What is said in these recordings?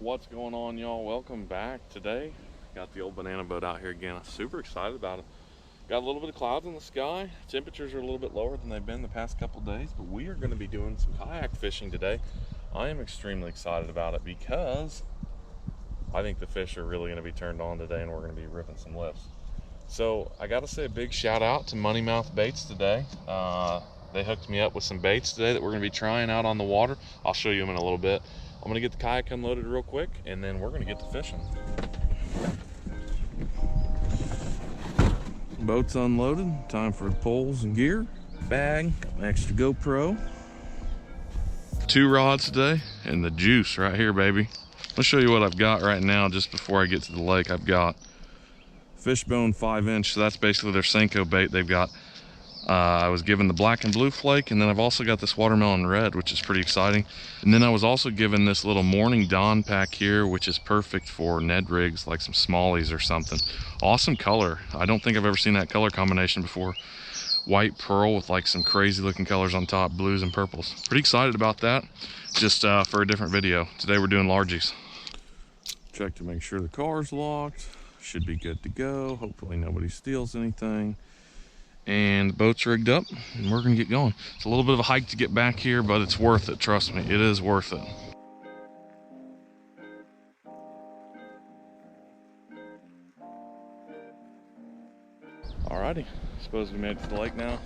What's going on, y'all? Welcome back. Today got the old banana boat out here again. I'm super excited about it. Got a little bit of clouds in the sky. Temperatures are a little bit lower than they've been the past couple days, but we are going to be doing some kayak fishing today. I am extremely excited about it because I think the fish are really going to be turned on today, and we're going to be ripping some lifts. So I got to say a big shout out to Money Mouth Baits today. They hooked me up with some baits today that we're going to be trying out on the water. I'll show you them in a little bit. I'm going to get the kayak unloaded real quick, and then we're going to get to fishing. Boat's unloaded. Time for poles and gear. Bag, extra GoPro. 2 rods today, and the juice right here, baby. Let's show you what I've got right now just before I get to the lake. I've got Fishbone 5-inch, so that's basically their Senko bait. They've got I was given the black and blue flake, and then I've also got this watermelon red, which is pretty exciting. And then I was also given this little Morning Dawn pack here, which is perfect for Ned rigs, like some smallies or something. Awesome color. I don't think I've ever seen that color combination before. White pearl with like some crazy looking colors on top, blues and purples. Pretty excited about that, just for a different video. Today we're doing largies. Check to make sure the car's locked. Should be good to go. Hopefully nobody steals anything. And the boat's rigged up, and we're gonna get going. It's a little bit of a hike to get back here, but it's worth it. Trust me, it is worth it. Alrighty, suppose we made it to the lake now.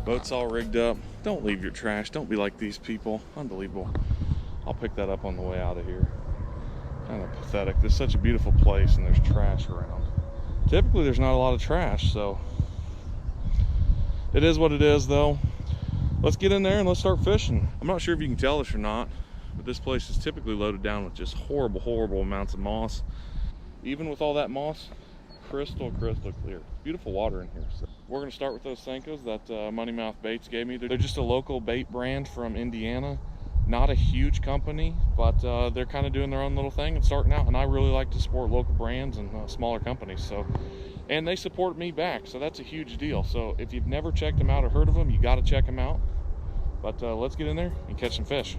Boat's all rigged up. Don't leave your trash. Don't be like these people. Unbelievable. I'll pick that up on the way out of here. Kind of pathetic. This is such a beautiful place, and there's trash around. Typically, there's not a lot of trash, so it is what it is, though. Let's get in there and let's start fishing. I'm not sure if you can tell this or not, but this place is typically loaded down with just horrible amounts of moss. Even with all that moss, crystal clear. Beautiful water in here. So we're gonna start with those Senkos that Money Mouth Baits gave me. They're just a local bait brand from Indiana. Not a huge company, but they're kind of doing their own little thing and starting out. And I really like to support local brands and smaller companies. And they support me back, so that's a huge deal. So if you've never checked them out or heard of them, you got to check them out. But let's get in there and catch some fish.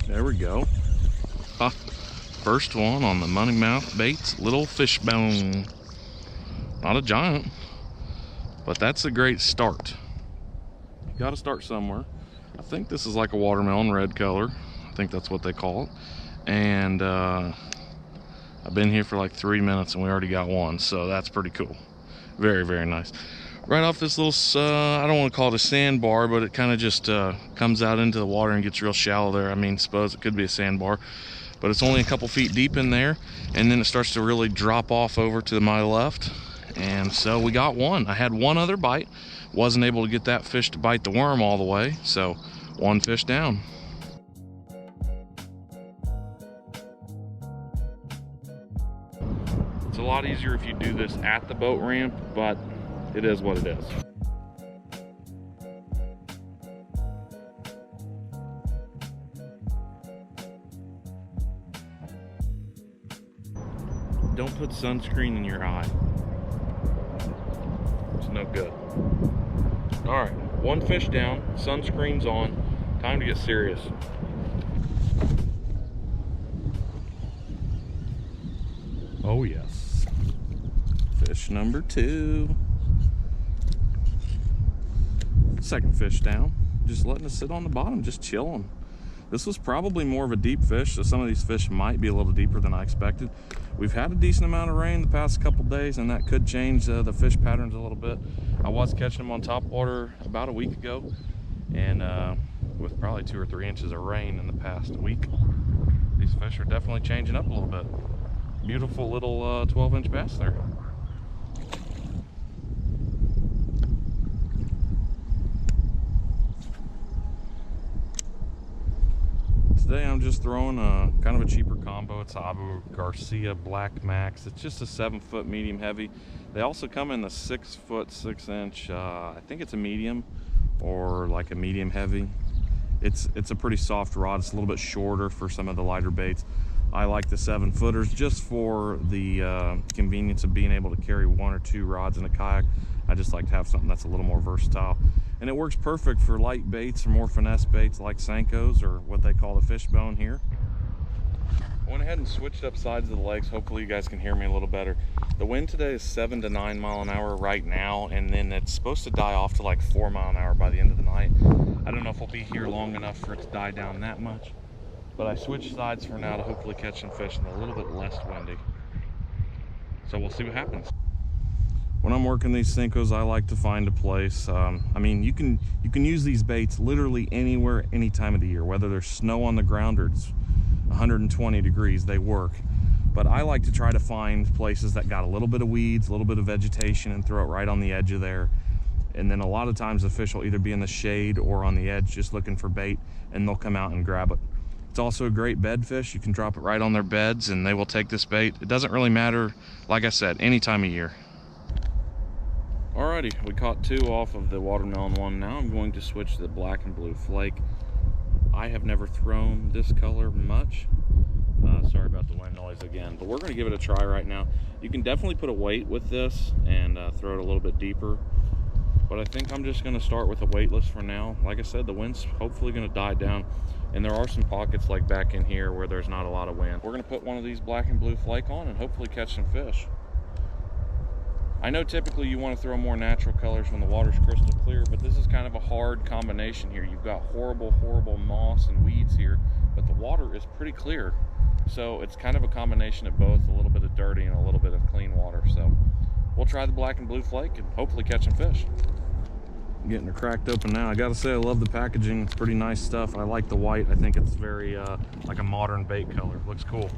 There we go. Huh. First one on the Money Mouth Baits little Fishbone. Not a giant, but that's a great start. You gotta start somewhere. I think this is like a watermelon red color. I think that's what they call it. And I've been here for like 3 minutes and we already got one, so that's pretty cool. Very nice. Right off this little, I don't want to call it a sandbar, but it kind of just comes out into the water and gets real shallow there. I mean, suppose it could be a sandbar, but it's only a couple feet deep in there, and then it starts to really drop off over to my left. And so we got one. I had one other bite, wasn't able to get that fish to bite the worm all the way, so one fish down. It's a lot easier if you do this at the boat ramp, but it is what it is. Don't put sunscreen in your eye. It's no good. All right, one fish down, sunscreen's on. Time to get serious. Oh yes. Fish number 2. Second fish down. Just letting it sit on the bottom, just chilling. This was probably more of a deep fish, so some of these fish might be a little deeper than I expected. We've had a decent amount of rain the past couple days, and that could change the fish patterns a little bit. I was catching them on top water about a week ago, and with probably 2 or 3 inches of rain in the past week, these fish are definitely changing up a little bit. Beautiful little 12-inch bass there. Today I'm just throwing a kind of a cheaper combo. It's Abu Garcia Black Max. It's just a 7-foot medium heavy. They also come in the 6-foot 6-inch. I think it's a medium or like a medium heavy. It's a pretty soft rod. It's a little bit shorter for some of the lighter baits. I like the 7-footers just for the convenience of being able to carry 1 or 2 rods in a kayak. I just like to have something that's a little more versatile. And it works perfect for light baits or more finesse baits like Senkos, or what they call the Fishbone here. I went ahead and switched up sides of the lakes. Hopefully you guys can hear me a little better. The wind today is 7 to 9 mile an hour right now, and then it's supposed to die off to like 4 mile an hour by the end of the night. I don't know if I'll be here long enough for it to die down that much, but I switched sides for now to hopefully catch some fish and a little bit less windy. So we'll see what happens. When I'm working these Senkos, I like to find a place. I mean, you can use these baits literally anywhere, any time of the year, whether there's snow on the ground or it's 120 degrees, they work. But I like to try to find places that got a little bit of weeds, a little bit of vegetation, and throw it right on the edge of there. And then a lot of times the fish will either be in the shade or on the edge just looking for bait, and they'll come out and grab it. It's also a great bed fish. You can drop it right on their beds and they will take this bait. It doesn't really matter, like I said, any time of year. Alrighty, we caught 2 off of the watermelon one. Now I'm going to switch to the black and blue flake. I have never thrown this color much. Sorry about the wind noise again, but we're going to give it a try right now. You can definitely put a weight with this and throw it a little bit deeper, but I think I'm just going to start with a weightless for now. Like I said, the wind's hopefully going to die down, and there are some pockets like back in here where there's not a lot of wind. We're going to put one of these black and blue flake on and hopefully catch some fish. I know typically you want to throw more natural colors when the water's crystal clear, but this is kind of a hard combination here. You've got horrible moss and weeds here, but the water is pretty clear. So it's kind of a combination of both, a little bit of dirty and a little bit of clean water. So we'll try the black and blue flake and hopefully catch some fish. I'm getting it cracked open now. I gotta say, I love the packaging. It's pretty nice stuff. I like the white. I think it's very like a modern bait color. Looks cool.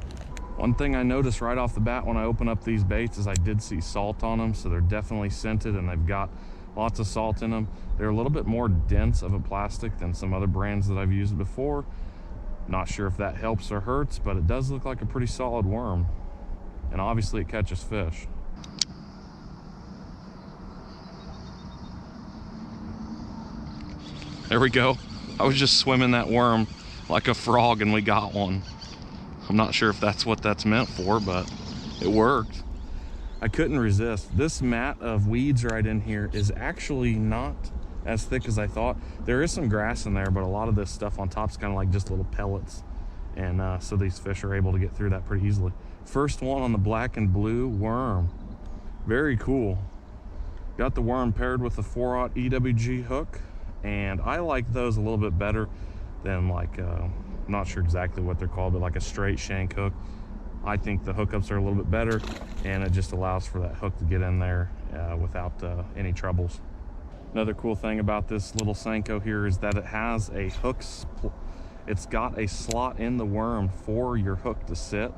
One thing I noticed right off the bat when I open up these baits is I did see salt on them, so they're definitely scented and they've got lots of salt in them. They're a little bit more dense of a plastic than some other brands that I've used before. Not sure if that helps or hurts, but it does look like a pretty solid worm. And obviously it catches fish. There we go. I was just swimming that worm like a frog and we got one. I'm not sure if that's what that's meant for, but it worked. I couldn't resist. This mat of weeds right in here is actually not as thick as I thought. There is some grass in there, but a lot of this stuff on top is kind of like just little pellets. And so these fish are able to get through that pretty easily. First one on the black and blue worm. Very cool. Got the worm paired with the 4/0 EWG hook. And I like those a little bit better than like, I'm not sure exactly what they're called, but like a straight shank hook. I think the hookups are a little bit better, and it just allows for that hook to get in there without any troubles. Another cool thing about this little Senko here is that it has a hook. It's got a slot in the worm for your hook to sit.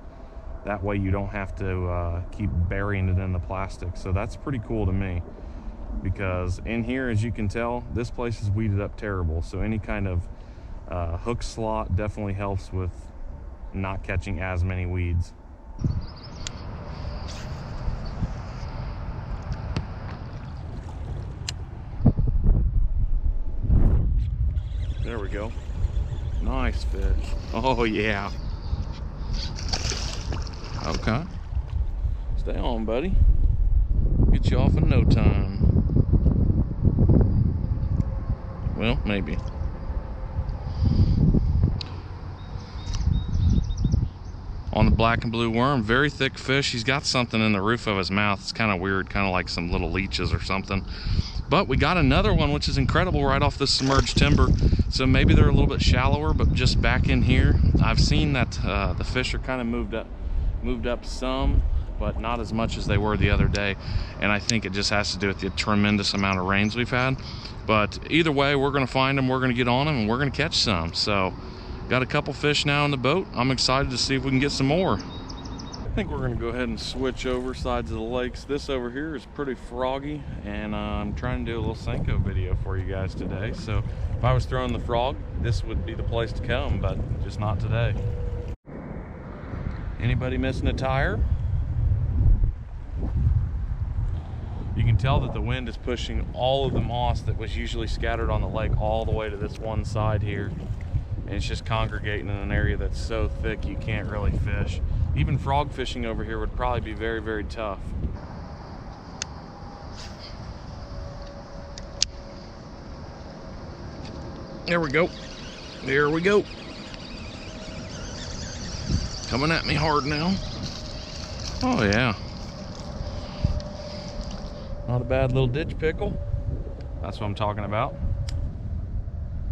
That way you don't have to keep burying it in the plastic. So that's pretty cool to me, because in here, as you can tell, this place is weeded up terrible. So any kind of hook slot definitely helps with not catching as many weeds. There we go. Nice fish. Oh yeah. Okay. Stay on, buddy. Get you off in no time. Well, maybe. On the black and blue worm, very thick fish. He's got something in the roof of his mouth. It's kind of weird, kind of like some little leeches or something. But we got another one, which is incredible, right off the submerged timber. So maybe they're a little bit shallower, but just back in here, I've seen that the fish are kind of moved up some, but not as much as they were the other day. And I think it just has to do with the tremendous amount of rains we've had. But either way, we're going to find them, we're going to get on them, and we're going to catch some. So got a couple fish now in the boat. I'm excited to see if we can get some more. I think we're going to go ahead and switch over sides of the lakes. This over here is pretty froggy, and I'm trying to do a little Senko video for you guys today. So if I was throwing the frog, this would be the place to come, but just not today. Anybody missing a tire? You can tell that the wind is pushing all of the moss that was usually scattered on the lake all the way to this one side here. And it's just congregating in an area that's so thick you can't really fish. Even frog fishing over here would probably be very, very tough. There we go. There we go. Coming at me hard now. Oh yeah. Not a bad little ditch pickle. That's what I'm talking about.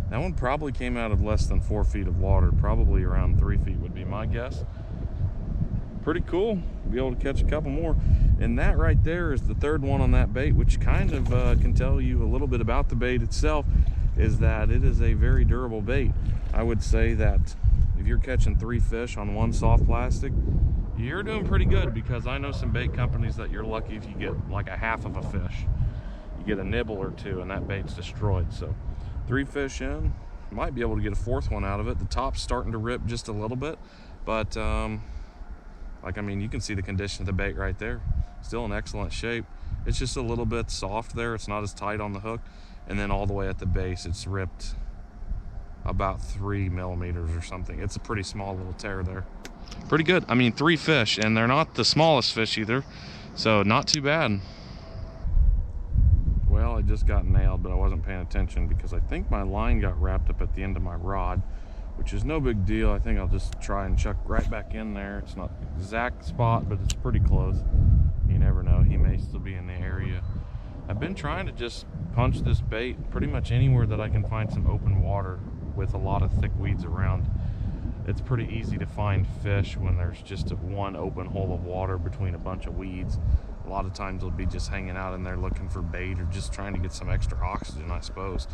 That one probably came out of less than 4 feet of water. Probably around 3 feet would be my guess. Pretty cool. Be able to catch a couple more. And that right there is the third one on that bait, which kind of can tell you a little bit about the bait itself, is that it is a very durable bait. I would say that if you're catching 3 fish on one soft plastic, you're doing pretty good, because I know some bait companies that you're lucky if you get like a half of a fish. You get a nibble or two and that bait's destroyed. So 3 fish in, might be able to get a 4th one out of it. The top's starting to rip just a little bit, but like, I mean, you can see the condition of the bait right there. Still in excellent shape. It's just a little bit soft there. It's not as tight on the hook. And then all the way at the base, it's ripped about 3 millimeters or something. It's a pretty small little tear there. Pretty good. I mean, 3 fish, and they're not the smallest fish either, so not too bad. Well, I just got nailed, but I wasn't paying attention because I think my line got wrapped up at the end of my rod, which is no big deal. I think I'll just try and chuck right back in there. It's not the exact spot, but it's pretty close. You never know, he may still be in the area. I've been trying to just punch this bait pretty much anywhere that I can find some open water with a lot of thick weeds around. It's pretty easy to find fish when there's just one open hole of water between a bunch of weeds. A lot of times they'll be just hanging out in there looking for bait or just trying to get some extra oxygen, I suppose.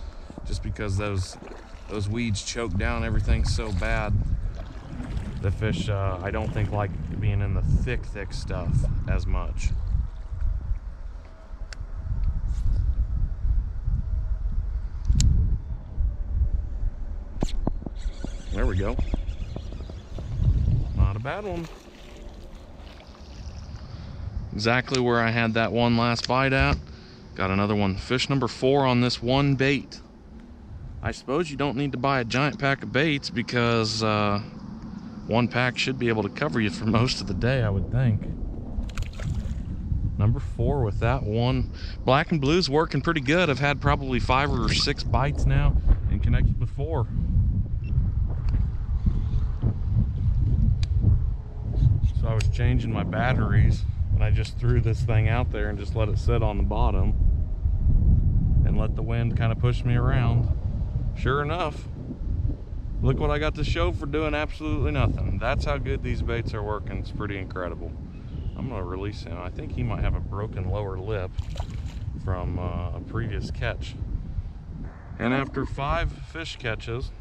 Just because those weeds choke down everything so bad. The fish, I don't think, like being in the thick stuff as much. There we go. Not a bad one. Exactly where I had that one last bite at. Got another one. Fish number 4 on this one bait. I suppose you don't need to buy a giant pack of baits because one pack should be able to cover you for most of the day, I would think. Number 4 with that one. Black and blue's working pretty good. I've had probably 5 or 6 bites now and connected with 4. So I was changing my batteries and I just threw this thing out there and just let it sit on the bottom and let the wind kind of push me around. Sure enough, look what I got to show for doing absolutely nothing. That's how good these baits are working. It's pretty incredible. I'm gonna release him. I think he might have a broken lower lip from a previous catch. And after 5 fish catches,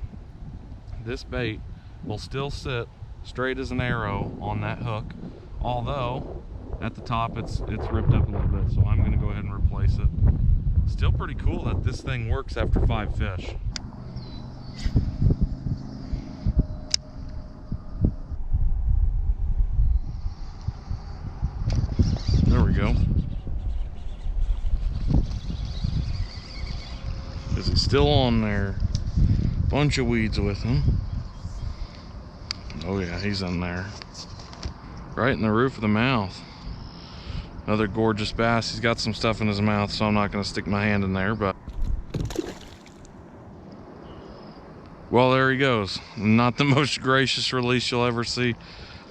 this bait will still sit straight as an arrow on that hook, although at the top it's ripped up a little bit, so I'm gonna go ahead and replace it. Still pretty cool that this thing works after 5 fish. There we go. Is he still on there? Bunch of weeds with him. Oh yeah, he's in there. Right in the roof of the mouth. Another gorgeous bass. He's got some stuff in his mouth, so I'm not gonna stick my hand in there, but well, there he goes. Not the most gracious release you'll ever see,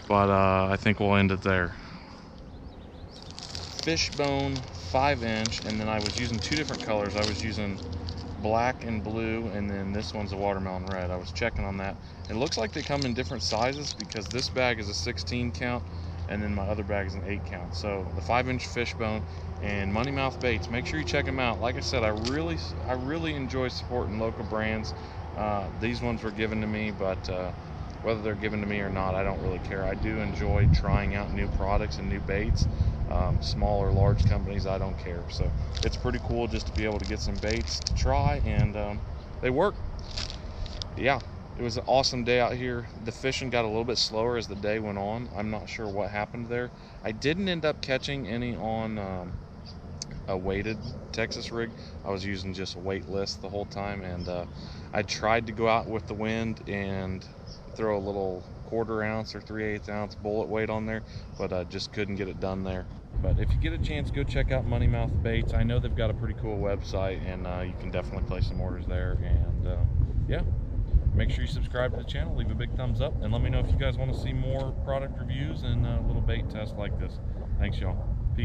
but I think we'll end it there. Fishbone 5-inch, and then I was using 2 different colors. I was using black and blue, and then this one's a watermelon red. I was checking on that. It looks like they come in different sizes because this bag is a 16 count and then my other bag is an 8 count. So the 5-inch Fishbone and Money Mouth Baits, make sure you check them out. Like I said, I really enjoy supporting local brands. These ones were given to me, but whether they're given to me or not, I don't really care. I do enjoy trying out new products and new baits. Small or large companies, I don't care. So it's pretty cool just to be able to get some baits to try, and they work. Yeah, it was an awesome day out here. The fishing got a little bit slower as the day went on. I'm not sure what happened there. I didn't end up catching any on a weighted Texas rig. I was using just a weightless the whole time, and I tried to go out with the wind and throw a little 1/4 ounce or 3/8 ounce bullet weight on there, but I just couldn't get it done there. But if you get a chance, go check out Money Mouth Baits. I know they've got a pretty cool website, and you can definitely place some orders there. And yeah, make sure you subscribe to the channel, leave a big thumbs up, and let me know if you guys want to see more product reviews and little bait tests like this. Thanks, y'all.